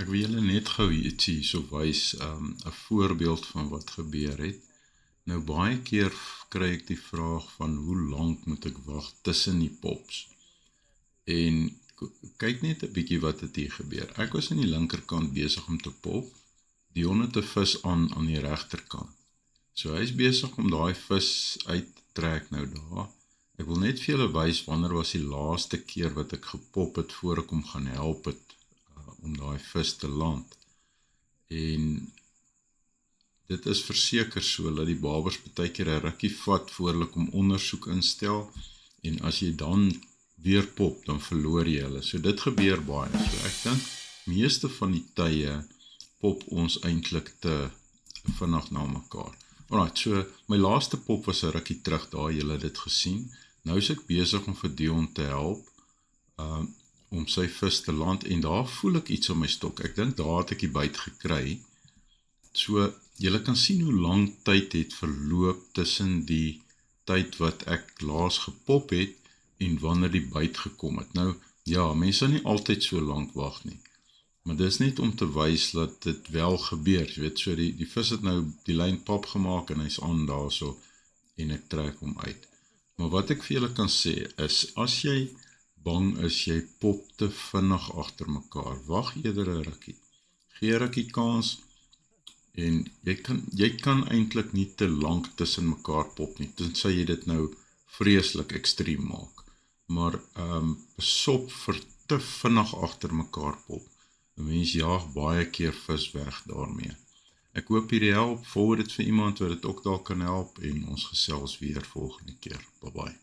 Ek wil julle net gou ietsie so wys, 'n voorbeeld van wat gebeur het. Nou baie keer kry ek die vraag van hoe lank moet ek wag tussen die pops? En kyk net 'n bietjie wat het hier gebeur. Ek was aan die linkerkant besig om te pop, Dion het 'n vis aan die regterkant. So hy is besig om daai vis uit te trek nou daar. Ek wil net vir julle wys wanneer was die laaste keer wat ek gepop het voor ek hom gaan help het om daai vis te land. En dit is verseker so dat die babers baie keer 'n rukkie vat voor hulle kom ondersoek instel, en as jy dan weer pop, dan verloor jy hulle. So dit gebeur baie. So ek dink meeste van die tye pop ons eintlik te vinnig na mekaar. Alright, so my laaste pop was 'n rukkie terug, daar julle dit gesien. Nou is ek besig om vir Dion te help om sy vis te land, en daar voel ek iets op my stok. Ek dink daar het ek die byt gekry. So julle kan sien hoe lang tyd het verloop tussen die tyd wat ek laas gepop het en wanneer die byt gekom het. Nou ja, mense nie altyd so lank wag nie. Maar dis net om te wys dat dit wel gebeur. Jy weet, so die vis het nou die lyn pap gemaak en hy's aan daarso en ek trek hom uit. Maar wat ek vir julle kan sê is, as jy bang is jy pop te vinnig agter mekaar, wag eerder 'n rukkie. Gee 'n rukkie kans, en jy kan eintlik nie te lank tussen mekaar pop nie, tensy jy dit nou vreeslik ekstreem maak. Maar besop vir te vinnig agter mekaar pop. 'n Mens jaag baie keer vis weg daarmee. Ek hoop hierdie help, forward dit vir iemand wat dit ook dalk kan help, en ons gesels weer volgende keer. Bye bye.